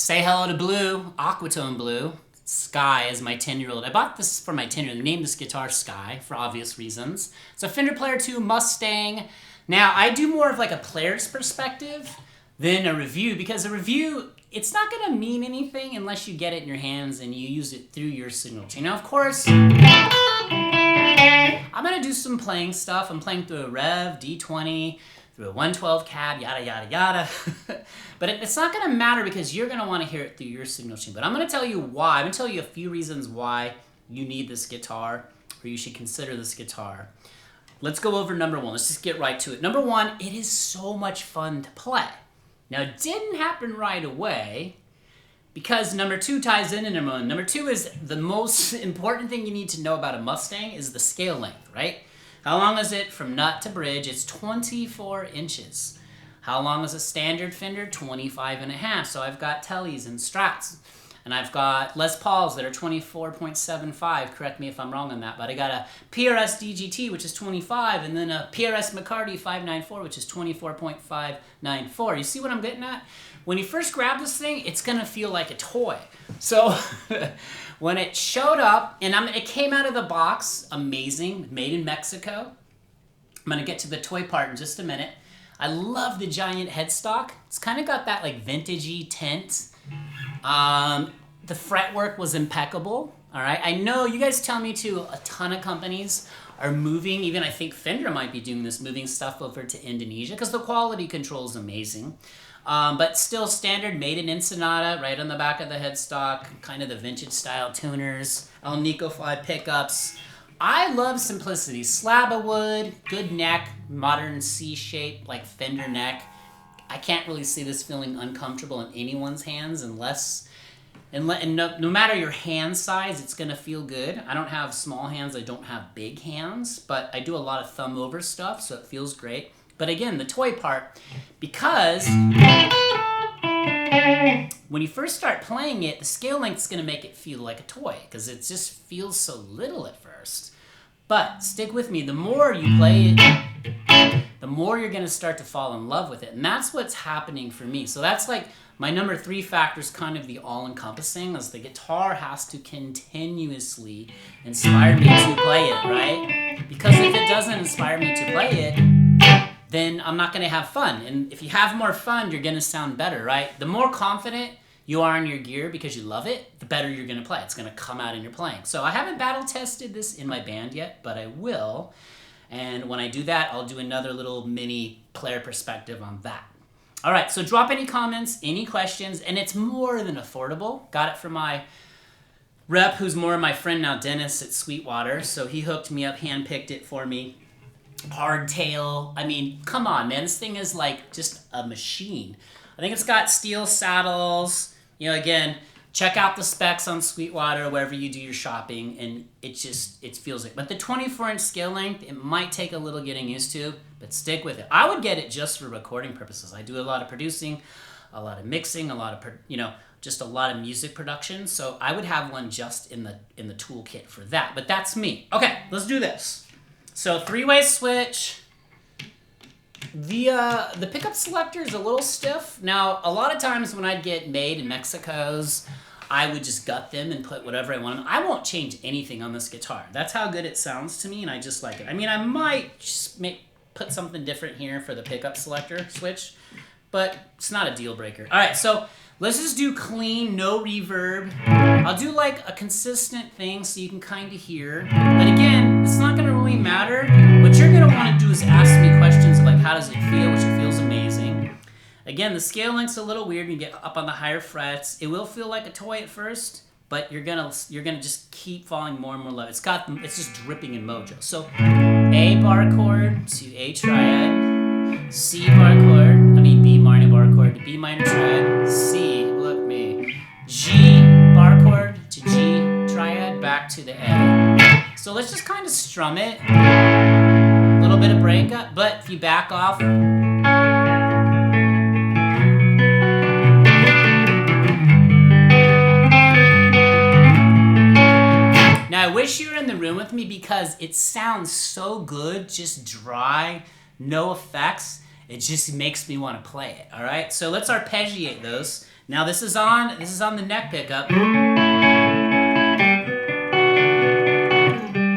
Say hello to blue, aquatone blue. Sky is my 10-year-old. I bought this for my 10-year-old. I named this guitar Sky for obvious reasons. It's a Fender Player II Mustang. Now, I do more of like a player's perspective than a review, because a review, it's not going to mean anything unless you get it in your hands and you use it through your signal chain. Now, of course, I'm going to do some playing stuff. I'm playing through a Rev, D20, through a 112 cab, yada, yada, yada. But it's not going to matter because you're going to want to hear it through your signal chain. But I'm going to tell you why. I'm going to tell you a few reasons why you need this guitar, or you should consider this guitar. Let's go over number one. Let's just get right to it. Number one, it is so much fun to play. Now, it didn't happen right away because number two ties into number one. Number two is the most important thing you need to know about a Mustang is the scale length, right? How long is it from nut to bridge? It's 24 inches. How long is a standard Fender? 25 and a half. So I've got Tellys and Strats. And I've got Les Pauls that are 24.75. Correct me if I'm wrong on that. But I got a PRS DGT, which is 25, and then a PRS McCarty 594, which is 24.594. You see what I'm getting at? When you first grab this thing, it's going to feel like a toy. So when it showed up, and it came out of the box, amazing, made in Mexico. I'm going to get to the toy part in just a minute. I love the giant headstock. It's kind of got that like vintagey tint. The fretwork was impeccable. All right. I know you guys tell me to, a ton of companies are moving. Even I think Fender might be doing this, moving stuff over to Indonesia because the quality control is amazing. But still standard, made in Ensenada, right on the back of the headstock, kind of the vintage style tuners, Alnico 5 pickups. I love simplicity. Slab of wood, good neck, modern C shape, like Fender neck. I can't really see this feeling uncomfortable in anyone's hands unless, no matter your hand size, it's going to feel good. I don't have small hands. I don't have big hands, but I do a lot of thumb over stuff, so it feels great. But again, the toy part, because when you first start playing it, the scale length is going to make it feel like a toy because it just feels so little at first. But stick with me. The more you play it, the more you're going to start to fall in love with it. And that's what's happening for me. So that's like my number three factor is kind of the all-encompassing, as the guitar has to continuously inspire me to play it, right? Because if it doesn't inspire me to play it, then I'm not going to have fun. And if you have more fun, you're going to sound better, right? The more confident you are in your gear because you love it, the better you're going to play. It's going to come out in your playing. So I haven't battle tested this in my band yet, but I will. And when I do that, I'll do another little mini player perspective on that. All right, so drop any comments, any questions, and it's more than affordable. Got it from my rep, who's more my friend now, Dennis at Sweetwater. So he hooked me up, handpicked it for me. Hardtail. I mean, come on, man. This thing is like just a machine. I think it's got steel saddles. You know, again, check out the specs on Sweetwater, wherever you do your shopping, and it feels like. But the 24-inch scale length, it might take a little getting used to, but stick with it. I would get it just for recording purposes. I do a lot of producing, a lot of mixing, a lot of, just a lot of music production. So I would have one just in the toolkit for that. But that's me. Okay, let's do this. So three-way switch. The pickup selector is a little stiff. Now, a lot of times when I'd get made in Mexico's, I would just gut them and put whatever I want. I won't change anything on this guitar. That's how good it sounds to me, and I just like it. I mean, I might just put something different here for the pickup selector switch, but it's not a deal breaker. All right, so let's just do clean, no reverb. I'll do like a consistent thing so you can kind of hear. But again, it's not going to really matter. What you're going to want to do is ask me questions like, how does it feel, which it feels amazing. Again, the scale length's a little weird when you get up on the higher frets. It will feel like a toy at first, but you're gonna just keep falling more and more low. It's just dripping in mojo. So A bar chord to A triad, B minor bar chord to B minor triad, C, look me, G bar chord to G triad, back to the A. So let's just kind of strum it. A little bit of breakup, but if you back off, now, I wish you were in the room with me because it sounds so good, just dry, no effects. It just makes me want to play it, all right? So let's arpeggiate those. Now this is on the neck pickup.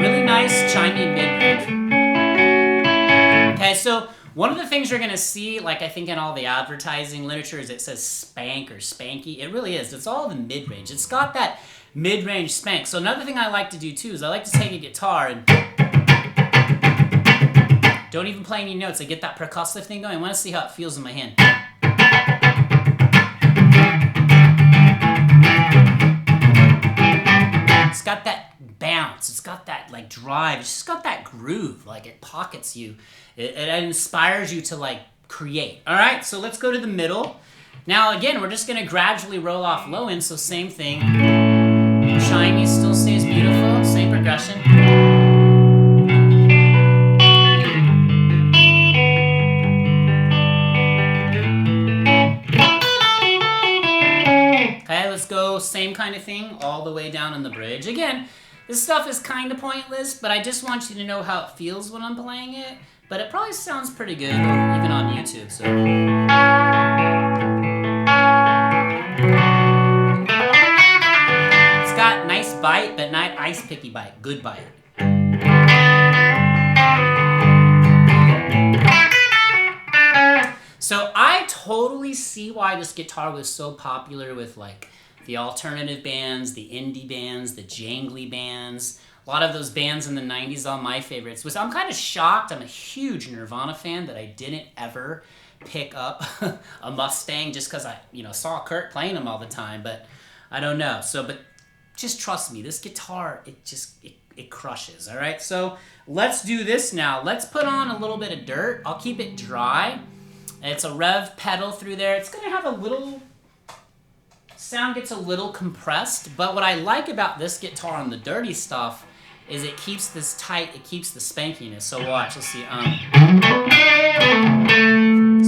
Really nice chimey mid-range. Okay, so one of the things you're gonna see, like I think in all the advertising literature, is it says spank or spanky. It really is. It's all the mid-range. It's got that mid-range spank. So another thing I like to do too is I like to take a guitar and don't even play any notes. I get that percussive thing going. I want to see how it feels in my hand. It's got that bounce. It's got that like drive. It's just got that groove. Like it pockets you. It inspires you to like create. All right, so let's go to the middle. Now again, we're just gonna gradually roll off low end. So same thing. Shiny still stays beautiful. Same progression. Okay, let's go same kind of thing all the way down in the bridge. Again, this stuff is kind of pointless, but I just want you to know how it feels when I'm playing it. But it probably sounds pretty good, even on YouTube. So it's got nice bite, but not ice picky bite. Good bite. So I totally see why this guitar was so popular with like the alternative bands, the indie bands, the jangly bands. A lot of those bands in the 90s, all my favorites. I'm kind of shocked. I'm a huge Nirvana fan that I didn't ever pick up a Mustang just because I saw Kurt playing them all the time. But I don't know. But just trust me, this guitar, it crushes. All right, so let's do this now. Let's put on a little bit of dirt. I'll keep it dry. It's a rev pedal through there. It's gonna have a little, sound gets a little compressed, but what I like about this guitar and the dirty stuff is it keeps this tight, it keeps the spankiness. So watch, let's see.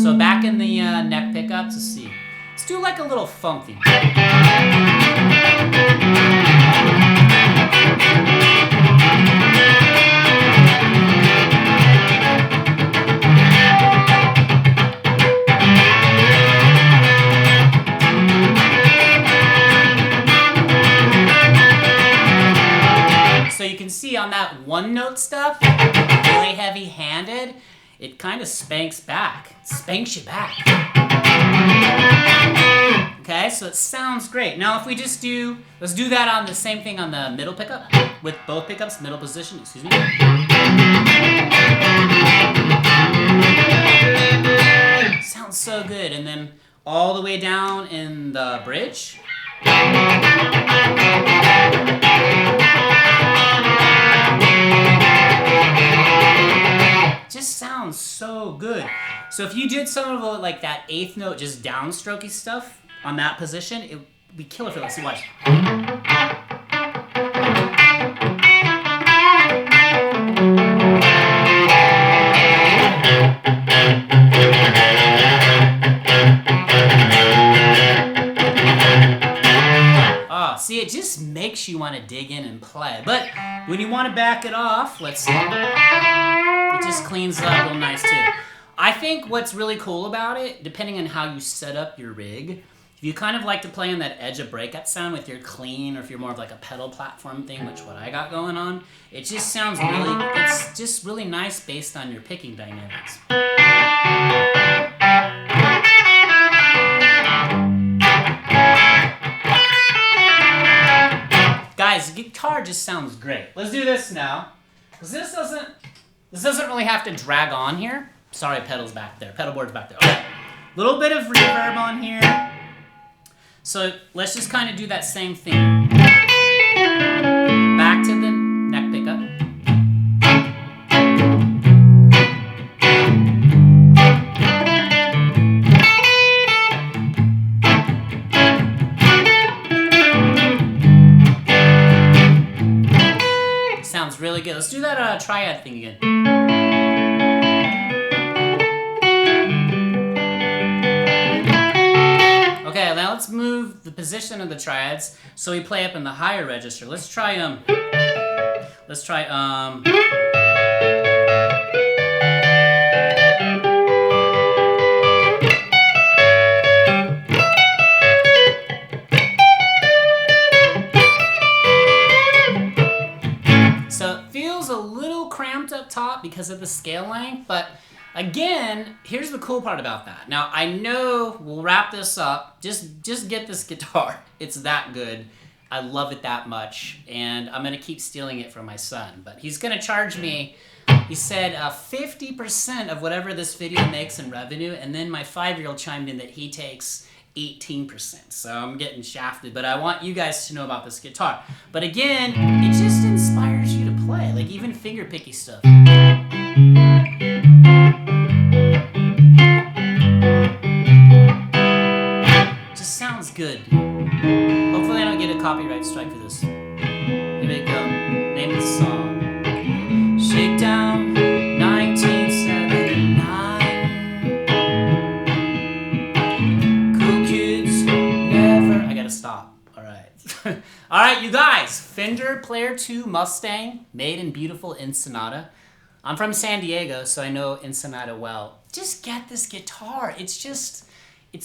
So back in the neck pickups, let's see. Let's do like a little funk thing. So you can see on that one note stuff, really heavy handed, it kind of spanks back. It spanks you back. Okay, so it sounds great. Now if we just let's do that on the same thing on the middle pickup, with both pickups, middle position, excuse me. Sounds so good. And then all the way down in the bridge. Just sounds so good. So if you did some of the, like that eighth note, just downstrokey stuff on that position, it would be killer for that. See, watch. See, it just makes you want to dig in and play. But when you want to back it off, let's see. It just cleans it up real nice too. I think what's really cool about it, depending on how you set up your rig, if you kind of like to play on that edge of breakup sound with your clean, or if you're more of like a pedal platform thing, which what I got going on, it just sounds it's just really nice based on your picking dynamics. Guys, the guitar just sounds great. Let's do this now, because this doesn't really have to drag on here. Sorry, pedal's back there. Pedal board's back there. Okay. Little bit of reverb on here. So let's just kind of do that same thing. Back to the neck pickup. Sounds really good. Let's do that triad thing again. Okay, now let's move the position of the triads so we play up in the higher register. Let's try lot because of the scale length, but again, here's the cool part about that. Now, I know we'll wrap this up. Just get this guitar. It's that good. I love it that much, and I'm gonna keep stealing it from my son, but he's gonna charge me, he said 50% of whatever this video makes in revenue, and then my 5-year-old chimed in that he takes 18%. So I'm getting shafted, but I want you guys to know about this guitar. But again, it just inspires you to play, like even finger picky stuff. Just sounds good. Hopefully I don't get a copyright strike for this. Here we go. Name of the song. Shakedown 1979. Cool kids never. I gotta stop. Alright. Alright, you guys. Fender Player II Mustang, made in beautiful Ensenada. I'm from San Diego, so I know Ensenada well. Just get this guitar. It's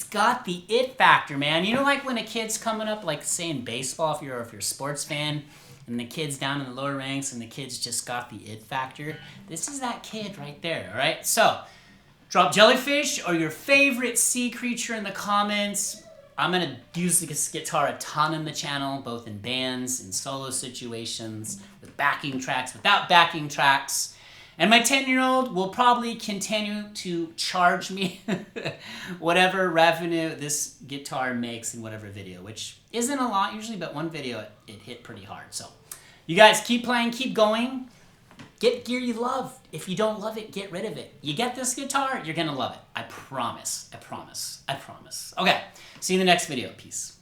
got the it factor, man. You know, like when a kid's coming up, like say in baseball, if you're a sports fan, and the kid's down in the lower ranks, and the kid's just got the it factor. This is that kid right there, all right? So, drop Jellyfish or your favorite sea creature in the comments. I'm gonna use this guitar a ton in the channel, both in bands, in solo situations, with backing tracks, without backing tracks. And my 10-year-old will probably continue to charge me whatever revenue this guitar makes in whatever video, which isn't a lot usually, but one video it hit pretty hard. So you guys keep playing, keep going. Get gear you love. If you don't love it, get rid of it. You get this guitar, you're gonna love it. I promise, I promise, I promise. Okay, see you in the next video. Peace.